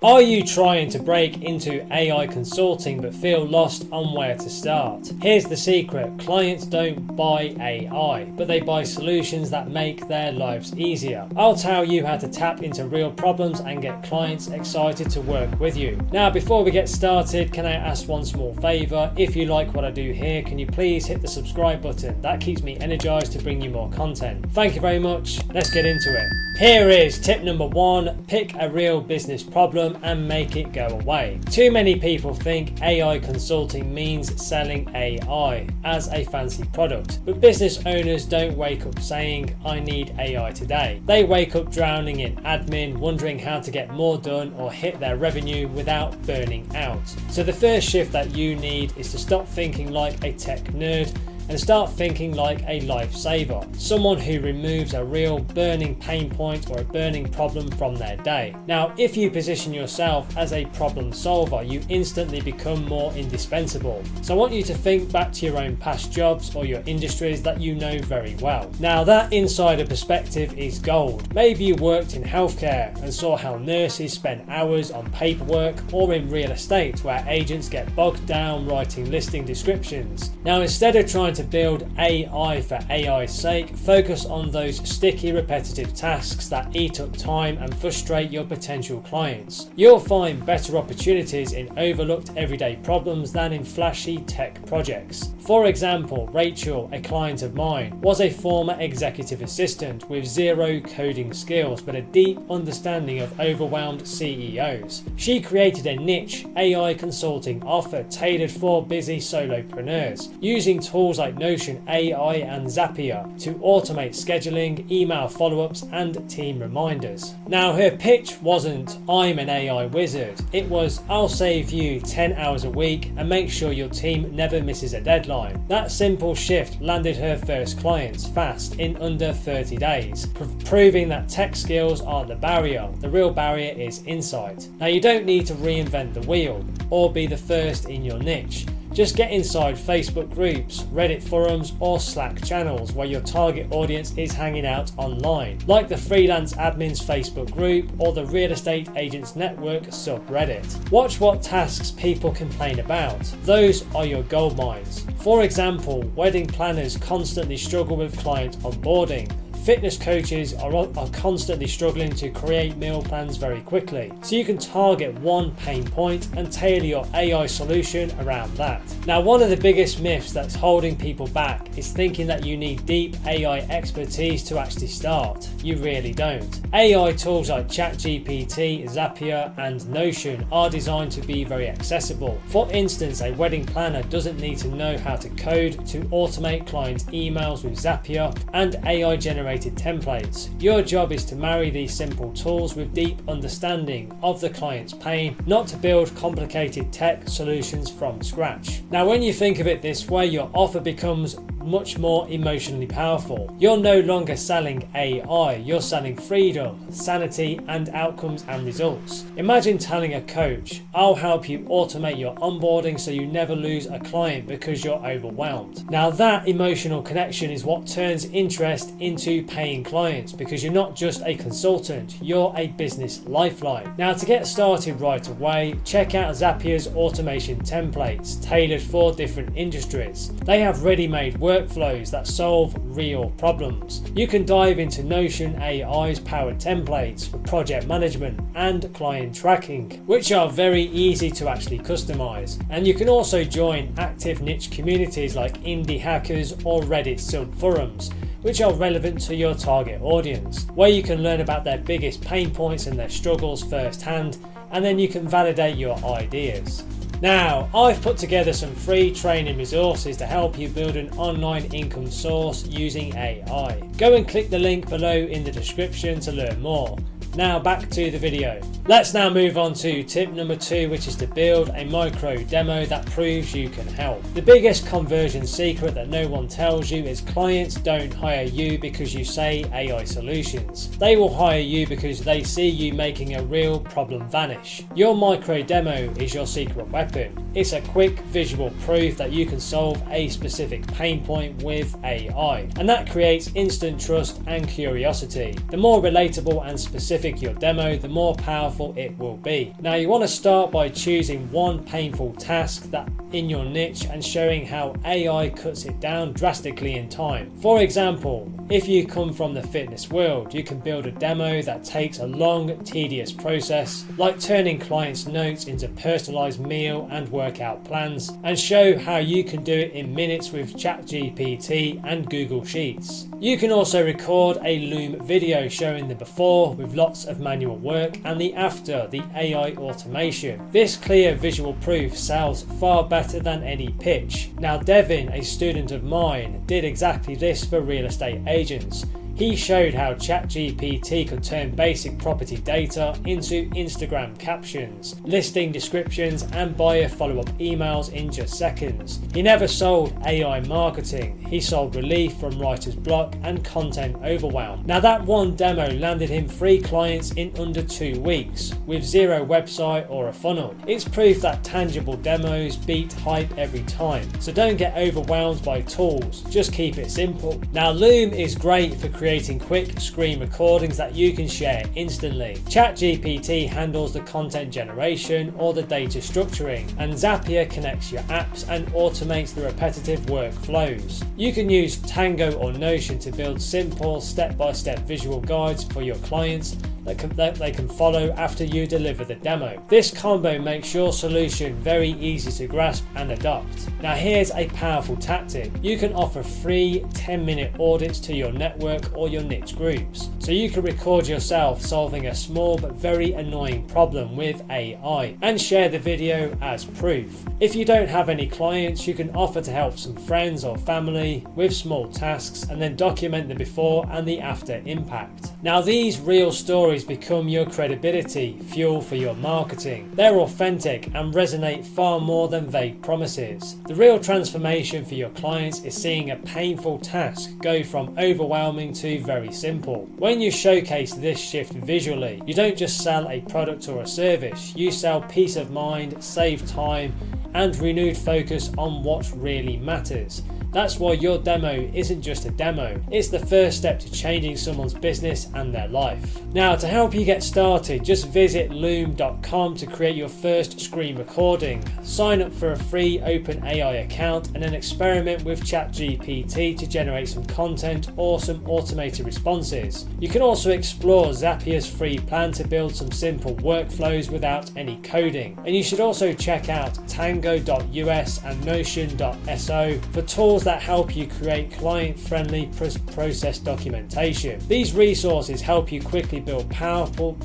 Are you trying to break into AI consulting but feel lost on where to start? Here's the secret: clients don't buy AI, but they buy solutions that make their lives easier. I'll tell you how to tap into real problems and get clients excited to work with you. Now, before we get started, can I ask one small favor? If you like what I do here, can you please hit the subscribe button? That keeps me energized to bring you more content. Thank you very much. Let's get into it. Here is tip number 1: pick a real business problem and make it go away. Too many people think AI consulting means selling AI as a fancy product, but business owners don't wake up saying, "I need AI today." They wake up drowning in admin, wondering how to get more done or hit their revenue without burning out. So the first shift that you need is to stop thinking like a tech nerd and start thinking like a lifesaver, someone who removes a real burning pain point or a burning problem from their day. Now, if you position yourself as a problem solver, you instantly become more indispensable. So I want you to think back to your own past jobs or your industries that you know very well. Now, that insider perspective is gold. Maybe you worked in healthcare and saw how nurses spend hours on paperwork, or in real estate where agents get bogged down writing listing descriptions. Now, instead of trying to build AI for AI's sake, focus on those sticky, repetitive tasks that eat up time and frustrate your potential clients. You'll find better opportunities in overlooked everyday problems than in flashy tech projects. For example, Rachel, a client of mine, was a former executive assistant with zero coding skills but a deep understanding of overwhelmed CEOs. She created a niche AI consulting offer tailored for busy solopreneurs, using tools like Notion, AI and Zapier to automate scheduling, email follow-ups and team reminders. Now, her pitch wasn't "I'm an AI wizard." It was "I'll save you 10 hours a week and make sure your team never misses a deadline." That simple shift landed her first clients fast in under 30 days, proving that tech skills aren't the barrier. The real barrier is insight. Now, you don't need to reinvent the wheel or be the first in your niche. Just get inside Facebook groups, Reddit forums or Slack channels where your target audience is hanging out online, like the Freelance Admins Facebook group or the Real Estate Agents Network subreddit. Watch what tasks people complain about. Those are your gold mines. For example, wedding planners constantly struggle with client onboarding. Fitness coaches are constantly struggling to create meal plans very quickly. So you can target one pain point and tailor your AI solution around that. Now, one of the biggest myths that's holding people back is thinking that you need deep AI expertise to actually start. You really don't. AI tools like ChatGPT, Zapier and Notion are designed to be very accessible. For instance, a wedding planner doesn't need to know how to code to automate client emails with Zapier and AI generated templates. Your job is to marry these simple tools with deep understanding of the client's pain, not to build complicated tech solutions from scratch. Now, when you think of it this way, your offer becomes much more emotionally powerful. You're no longer selling AI, you're selling freedom, sanity and outcomes and results. Imagine telling a coach, "I'll help you automate your onboarding so you never lose a client because you're overwhelmed." Now, that emotional connection is what turns interest into paying clients, because you're not just a consultant, you're a business lifeline. Now, to get started right away, check out Zapier's automation templates tailored for different industries. They have ready-made workflows that solve real problems. You can dive into Notion AI's powered templates for project management and client tracking, which are very easy to actually customize. And you can also join active niche communities like indie hackers or Reddit sub forums, which are relevant to your target audience, where you can learn about their biggest pain points and their struggles firsthand, and then you can validate your ideas. Now, I've put together some free training resources to help you build an online income source using AI. Go and click the link below in the description to learn more. Now, back to the video. Let's now move on to tip number 2, which is to build a micro demo that proves you can help. The biggest conversion secret that no one tells you is clients don't hire you because you say AI solutions. They will hire you because they see you making a real problem vanish. Your micro demo is your secret weapon. It's a quick visual proof that you can solve a specific pain point with AI, and that creates instant trust and curiosity. The more relatable and specific specific your demo, the more powerful it will be. Now you want to start by choosing one painful task that in your niche and showing how AI cuts it down drastically in time. For example, if you come from the fitness world, you can build a demo that takes a long, tedious process, like turning clients' notes into personalized meal and workout plans, and show how you can do it in minutes with ChatGPT and Google Sheets. You can also record a Loom video showing the before with lots of manual work and the after, the AI automation. This clear visual proof sells far better than any pitch. Now Devin, a student of mine, did exactly this for real estate agents. He showed how ChatGPT could turn basic property data into Instagram captions, listing descriptions, and buyer follow-up emails in just seconds. He never sold AI marketing, he sold relief from writer's block and content overwhelm. Now that one demo landed him 3 clients in under 2 weeks, with 0 website or a funnel. It's proof that tangible demos beat hype every time. So don't get overwhelmed by tools, just keep it simple. Now Loom is great for creating quick screen recordings that you can share instantly. ChatGPT handles the content generation or the data structuring, and Zapier connects your apps and automates the repetitive workflows. You can use Tango or Notion to build simple step-by-step visual guides for your clients that they can follow after you deliver the demo. This combo makes your solution very easy to grasp and adopt. Now here's a powerful tactic. You can offer free 10-minute audits to your network or your niche groups. So you can record yourself solving a small but very annoying problem with AI and share the video as proof. If you don't have any clients, you can offer to help some friends or family with small tasks and then document the before and the after impact. Now these real stories become your credibility fuel for your marketing. They're authentic and resonate far more than vague promises. The real transformation for your clients is seeing a painful task go from overwhelming to very simple. When you showcase this shift visually, you don't just sell a product or a service, you sell peace of mind, save time, and renewed focus on what really matters. That's why your demo isn't just a demo, it's the first step to changing someone's business and their life. Now to help you get started, just visit loom.com to create your first screen recording. Sign up for a free OpenAI account and then experiment with ChatGPT to generate some content or some automated responses. You can also explore Zapier's free plan to build some simple workflows without any coding. And you should also check out tango.us and notion.so for tools that help you create client-friendly process documentation. These resources help you quickly build powerful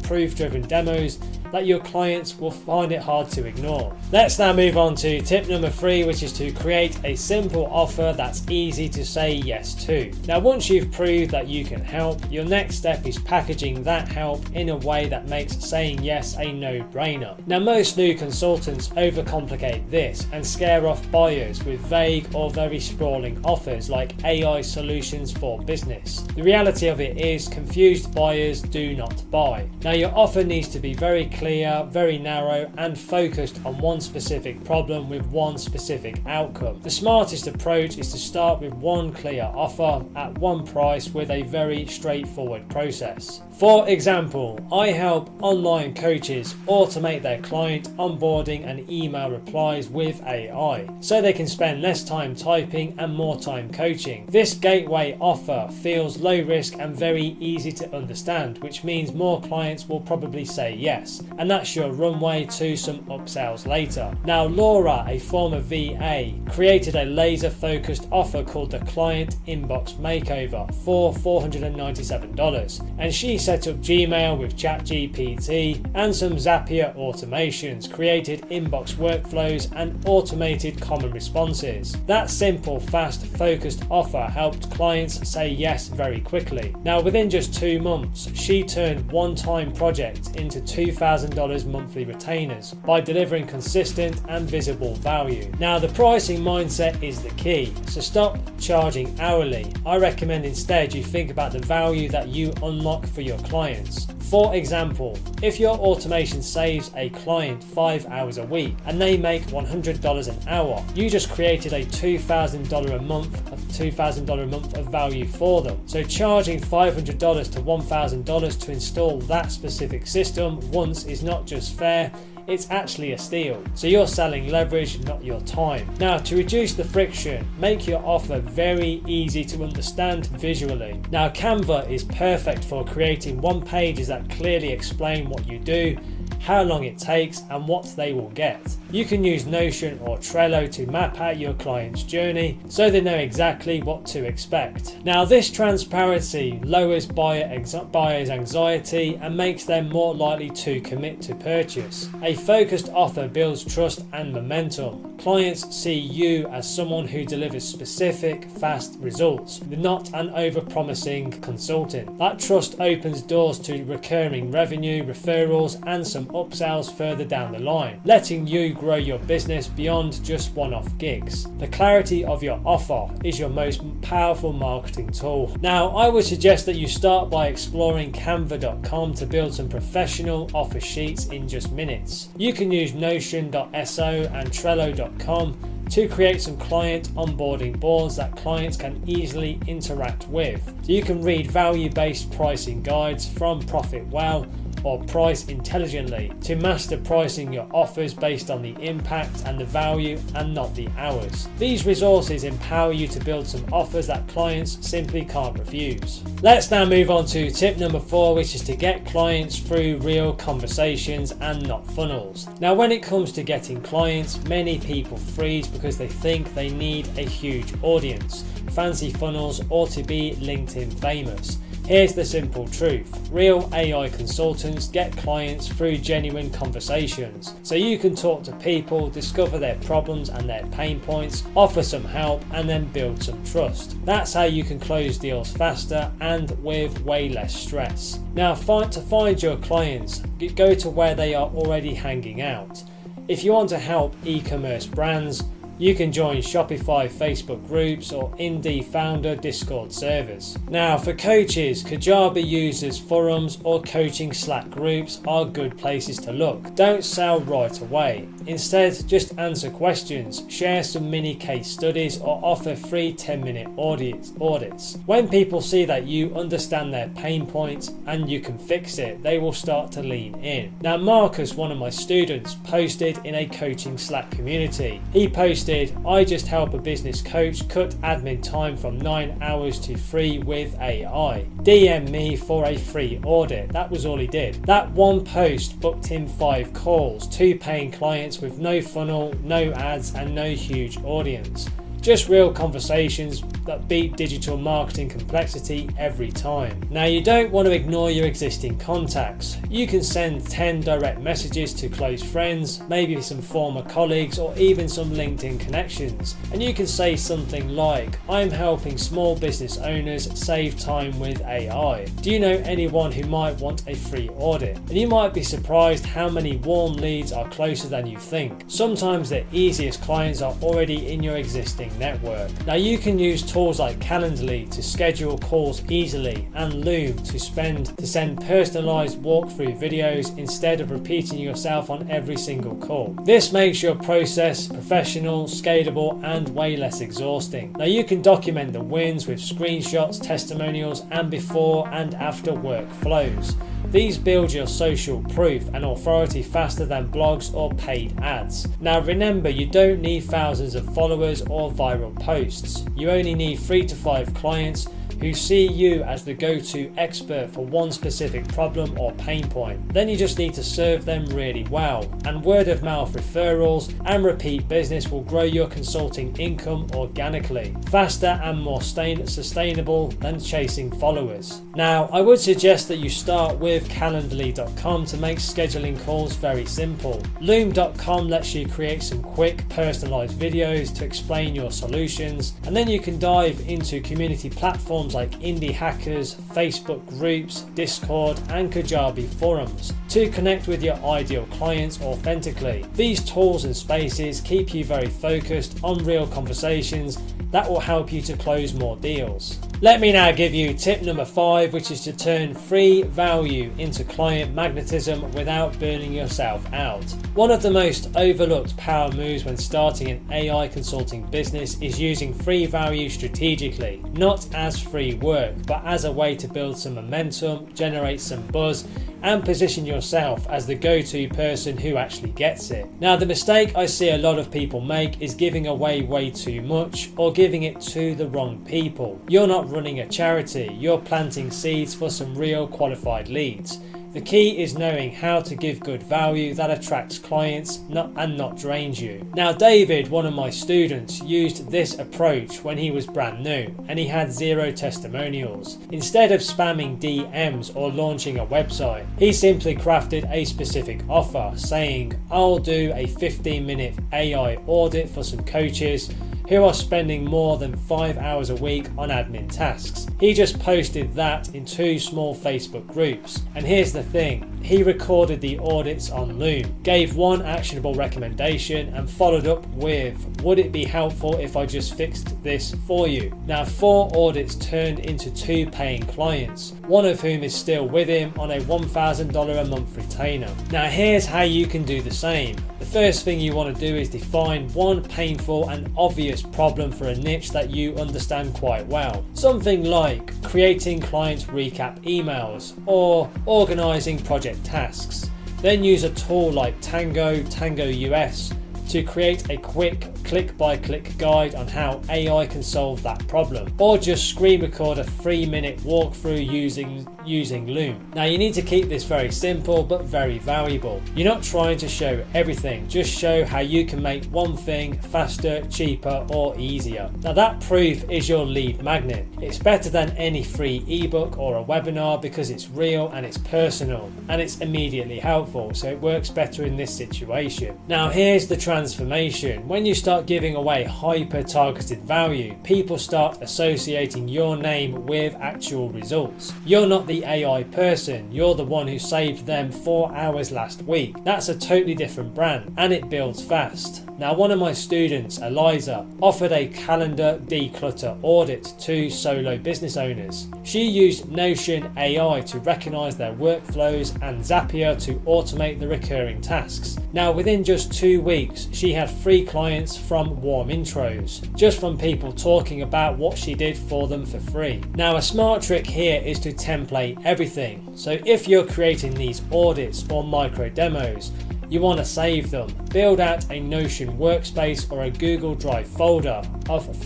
proof-driven demos that your clients will find it hard to ignore. Let's now move on to tip number 3, which is to create a simple offer that's easy to say yes to. Now once you've proved that you can help, your next step is packaging that help in a way that makes saying yes a no-brainer. Now most new consultants overcomplicate this and scare off buyers with vague or very sprawling offers like AI solutions for business. The reality of it is confused buyers do not buy. Now your offer needs to be very clear, very narrow, and focused on one specific problem with one specific outcome. The smartest approach is to start with one clear offer at one price with a very straightforward process. For example, I help online coaches automate their client onboarding and email replies with AI, so they can spend less time typing and more time coaching. This gateway offer feels low risk and very easy to understand, which means more clients will probably say yes, and that's your runway to some upsells later. Now Laura, a former VA, created a laser focused offer called the Client Inbox Makeover for $497, and she set up Gmail with ChatGPT and some Zapier automations, created inbox workflows and automated common responses. That simple, fast, focused offer helped clients say yes very quickly. Now within just 2 months, she turned one-time projects into $2,000 monthly retainers by delivering consistent and visible value. Now the pricing mindset is the key, so stop charging hourly. I recommend instead you think about the value that you unlock for your clients. For example, if your automation saves a client 5 hours a week and they make $100 an hour, you just created a $2,000 a month of value for them. So charging $500 to $1,000 to install that specific system once is not just fair, it's actually a steal. So you're selling leverage, not your time. Now, to reduce the friction, make your offer very easy to understand visually. Now, Canva is perfect for creating one pages that clearly explain what you do, how long it takes, and what they will get. You can use Notion or Trello to map out your client's journey so they know exactly what to expect. Now, this transparency lowers buyers' anxiety and makes them more likely to commit to purchase. A focused offer builds trust and momentum. Clients see you as someone who delivers specific, fast results, not an over-promising consultant. That trust opens doors to recurring revenue, referrals, and some upsells further down the line, letting you grow your business beyond just one-off gigs. The clarity of your offer is your most powerful marketing tool. Now, I would suggest that you start by exploring canva.com to build some professional offer sheets in just minutes. You can use notion.so and trello.com to create some client onboarding boards that clients can easily interact with. So you can read value-based pricing guides from Profit Well or Price Intelligently to master pricing your offers based on the impact and the value and not the hours. These resources empower you to build some offers that clients simply can't refuse. Let's now move on to tip number 4, which is to get clients through real conversations and not funnels. Now, when it comes to getting clients, many people freeze because they think they need a huge audience, fancy funnels, or to be LinkedIn famous. Here's the simple truth. Real AI consultants get clients through genuine conversations. So you can talk to people, discover their problems and their pain points, offer some help, and then build some trust. That's how you can close deals faster and with way less stress. Now, to find your clients, go to where they are already hanging out. If you want to help e-commerce brands, you can join Shopify Facebook groups or indie founder Discord servers. Now, for coaches, Kajabi users forums or coaching Slack groups are good places to look. Don't sell right away. Instead, just answer questions, share some mini case studies, or offer free 10-minute audits. When people see that you understand their pain points and you can fix it, they will start to lean in. Now, Marcus, one of my students, posted in a coaching Slack community. He posted, "I just help a business coach cut admin time from 9 hours to 3 with AI. DM me for a free audit." That was all he did. That one post booked him 5 calls, 2 paying clients with no funnel, no ads, and no huge audience. Just real conversations that beat digital marketing complexity every time. Now, you don't want to ignore your existing contacts. You can send 10 direct messages to close friends, maybe some former colleagues, or even some LinkedIn connections. And you can say something like, "I'm helping small business owners save time with AI. Do you know anyone who might want a free audit?" And you might be surprised how many warm leads are closer than you think. Sometimes the easiest clients are already in your existing network. Now, you can use tools like Calendly to schedule calls easily, and Loom to send personalized walkthrough videos instead of repeating yourself on every single call. This makes your process professional, scalable, and way less exhausting. Now, you can document the wins with screenshots, testimonials, and before and after workflows. These build your social proof and authority faster than blogs or paid ads. Now, remember, you don't need thousands of followers or viral posts. You only need 3 to 5 clients who see you as the go-to expert for one specific problem or pain point. Then you just need to serve them really well, and word of mouth referrals and repeat business will grow your consulting income organically, faster and more sustainable than chasing followers. Now, I would suggest that you start with Calendly.com to make scheduling calls very simple. Loom.com lets you create some quick personalized videos to explain your solutions, and then you can dive into community platforms like Indie Hackers, Facebook groups, Discord, and Kajabi forums to connect with your ideal clients authentically. These tools and spaces keep you very focused on real conversations that will help you to close more deals. Let me now give you tip number 5, which is to turn free value into client magnetism without burning yourself out. One of the most overlooked power moves when starting an AI consulting business is using free value strategically, not as free work, but as a way to build some momentum, generate some buzz, and position yourself as the go-to person who actually gets it. Now, the mistake I see a lot of people make is giving away way too much or giving it to the wrong people. You're not running a charity, you're planting seeds for some real qualified leads. The key is knowing how to give good value that attracts clients and not drains you. Now, David, one of my students, used this approach when he was brand new and he had 0 testimonials. Instead of spamming DMs or launching a website, he simply crafted a specific offer saying, "I'll do a 15-minute AI audit for some coaches who are spending more than 5 hours a week on admin tasks." He just posted that in 2 small Facebook groups. And here's the thing, he recorded the audits on Loom, gave 1 actionable recommendation and followed up with, "Would it be helpful if I just fixed this for you?" Now, 4 audits turned into 2 paying clients, one of whom is still with him on a $1,000 a month retainer. Now, here's how you can do the same. The first thing you want to do is define one painful and obvious problem for a niche that you understand quite well. Something like creating client recap emails or organizing project tasks. Then use a tool like Tango US to create a quick click-by-click guide on how AI can solve that problem, or just screen record a 3-minute walkthrough using Loom. Now, you need to keep this very simple but very valuable. You're not trying to show everything, just show how you can make one thing faster, cheaper, or easier. Now, that proof is your lead magnet. It's better than any free ebook or a webinar because it's real and it's personal and it's immediately helpful, so it works better in this situation. Now, here's the transformation. When you start giving away hyper-targeted value, people start associating your name with actual results. You're not the AI person, you're the one who saved them 4 hours last week. That's a totally different brand and it builds fast. Now, one of my students, Eliza, offered a calendar declutter audit to solo business owners. She used Notion AI to recognize their workflows and Zapier to automate the recurring tasks. Now, within just 2 weeks, she had 3 clients from warm intros, just from people talking about what she did for them for free. Now, a smart trick here is to template everything. So if you're creating these audits or micro demos, you want to save them. Build out a Notion workspace or a Google Drive folder of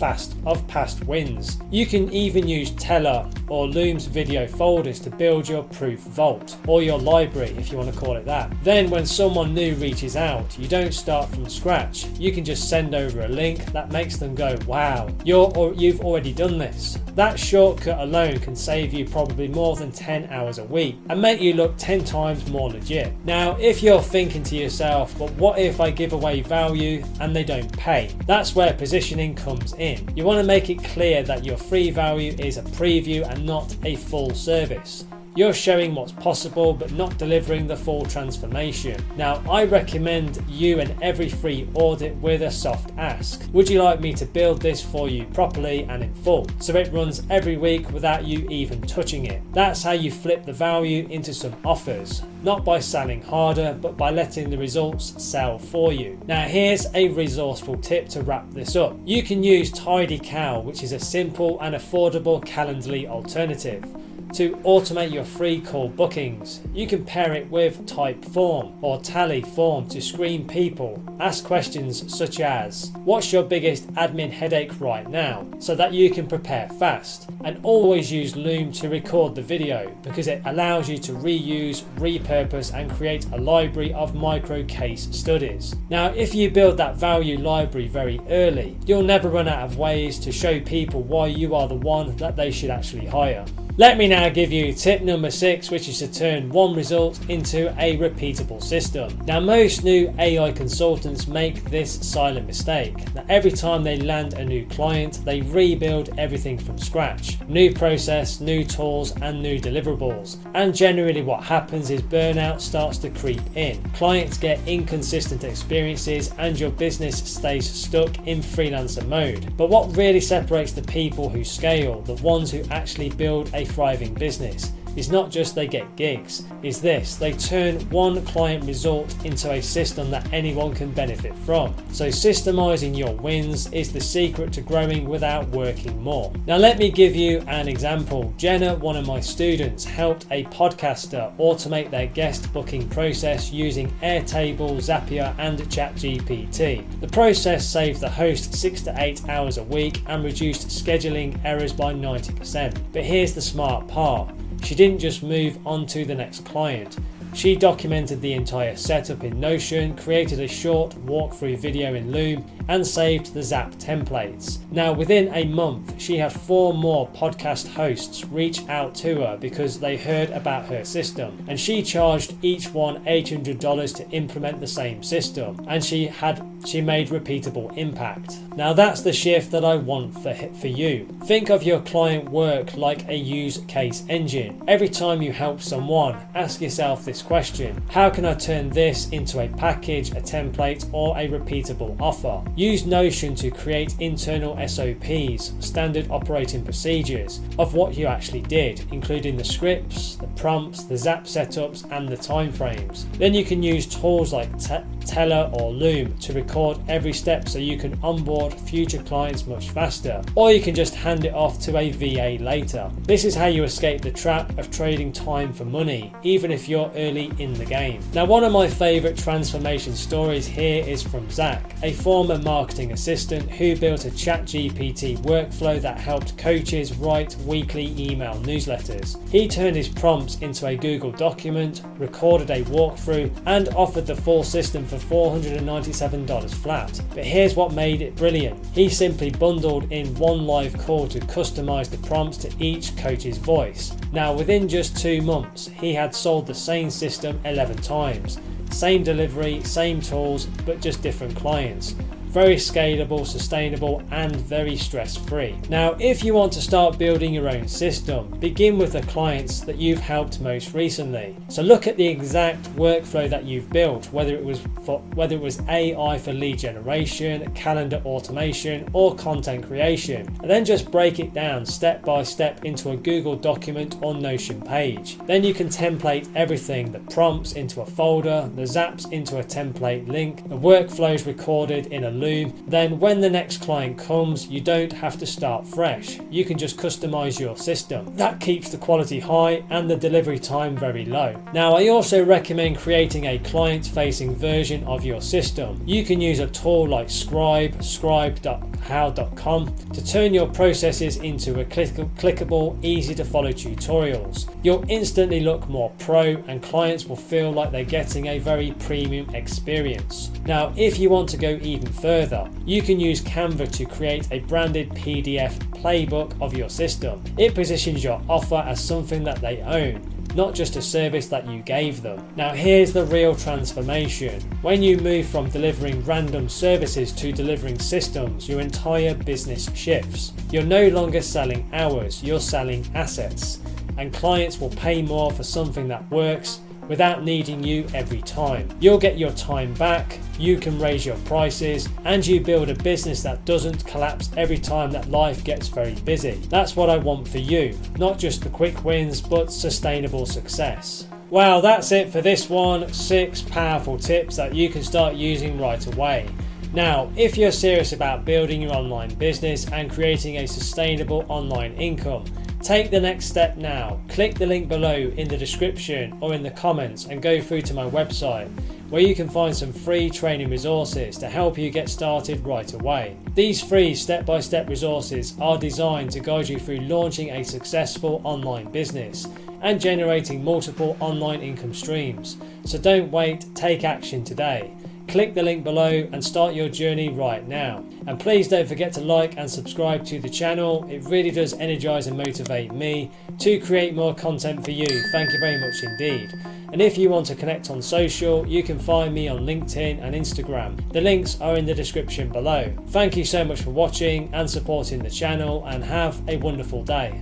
past wins. You can even use Teller or Loom's video folders to build your proof vault, or your library if you want to call it that. Then when someone new reaches out, you don't start from scratch. You can just send over a link that makes them go, "Wow, you've already done this." That shortcut alone can save you probably more than 10 hours a week and make you look 10 times more legit. Now, if you're thinking to yourself, "But what if I give away value and they don't pay?" That's where positioning comes in. You want to make it clear that your free value is a preview and not a full service. You're showing what's possible but not delivering the full transformation. Now, I recommend you and every free audit with a soft ask. Would you like me to build this for you properly and in full, so it runs every week without you even touching it? That's how you flip the value into some offers, not by selling harder, but by letting the results sell for you. Now, here's a resourceful tip to wrap this up. You can use TidyCal, which is a simple and affordable Calendly alternative, to automate your free call bookings. You can pair it with Typeform or Tallyform to screen people. Ask questions such as, "What's your biggest admin headache right now?" so that you can prepare fast. And always use Loom to record the video because it allows you to reuse, repurpose and create a library of micro case studies. Now, if you build that value library very early, you'll never run out of ways to show people why you are the one that they should actually hire. Let me now give you tip number 6, which is to turn one result into a repeatable system. Now, most new AI consultants make this silent mistake. Now, every time they land a new client, they rebuild everything from scratch. New process, new tools, and new deliverables. And generally what happens is burnout starts to creep in. Clients get inconsistent experiences and your business stays stuck in freelancer mode. But what really separates the people who scale, the ones who actually build a thriving business, is not just they get gigs, is this: they turn one client result into a system that anyone can benefit from. So systemizing your wins is the secret to growing without working more. Now let me give you an example. Jenna, one of my students, helped a podcaster automate their guest booking process using Airtable, Zapier and ChatGPT. The process saved the host 6 to 8 hours a week and reduced scheduling errors by 90%. But here's the smart part. She didn't just move on to the next client. She documented the entire setup in Notion, created a short walkthrough video in Loom, and saved the Zap templates. Now, within a month, she had 4 more podcast hosts reach out to her because they heard about her system, and she charged each one $800 to implement the same system, and she made repeatable impact. Now, that's the shift that I want for you. Think of your client work like a use case engine. Every time you help someone, ask yourself this question: how can I turn this into a package, a template, or a repeatable offer? Use Notion to create internal SOPs, standard operating procedures, of what you actually did, including the scripts, the prompts, the Zap setups, and the timeframes. Then you can use tools like Teller or Loom to record every step so you can onboard future clients much faster, or you can just hand it off to a VA later. This is how you escape the trap of trading time for money, even if you're early in the game. Now, one of my favorite transformation stories here is from Zach, a former marketing assistant who built a ChatGPT workflow that helped coaches write weekly email newsletters. He turned his prompts into a Google document, recorded a walkthrough, and offered the full system for $497 flat. But here's what made it brilliant. He simply bundled in one live call to customize the prompts to each coach's voice. Now, within just 2 months, he had sold the same system 11 times. Same delivery, same tools, but just different clients. Very scalable, sustainable, and very stress-free. Now, if you want to start building your own system, begin with the clients that you've helped most recently. So look at the exact workflow that you've built, whether it was AI for lead generation, calendar automation, or content creation, and then just break it down step by step into a Google document or Notion page. Then you can template everything: the prompts into a folder, the Zaps into a template link, the workflows recorded in a Loom. Then when the next client comes, you don't have to start fresh. You can just customize your system. That keeps the quality high and the delivery time very low. Now, I also recommend creating a client-facing version of your system. You can use a tool like scribe.how.com to turn your processes into a clickable, easy to follow tutorials. You'll instantly look more pro, and clients will feel like they're getting a very premium experience. Now, if you want to go even further, you can use Canva to create a branded PDF playbook of your system. It positions your offer as something that they own, not just a service that you gave them. Now, here's the real transformation. When you move from delivering random services to delivering systems, your entire business shifts. You're no longer selling hours, you're selling assets, and clients will pay more for something that works without needing you every time. You'll get your time back, you can raise your prices, and you build a business that doesn't collapse every time that life gets very busy. That's what I want for you, not just the quick wins, but sustainable success. Well, that's it for this one. 6 powerful tips that you can start using right away. Now, if you're serious about building your online business and creating a sustainable online income, take the next step now. Click the link below in the description or in the comments and go through to my website, where you can find some free training resources to help you get started right away. These free step-by-step resources are designed to guide you through launching a successful online business and generating multiple online income streams. So don't wait, take action today. Click the link below and start your journey right now. And please don't forget to like and subscribe to the channel. It really does energize and motivate me to create more content for you. Thank you very much indeed. And if you want to connect on social, you can find me on LinkedIn and Instagram. The links are in the description below. Thank you so much for watching and supporting the channel, and have a wonderful day.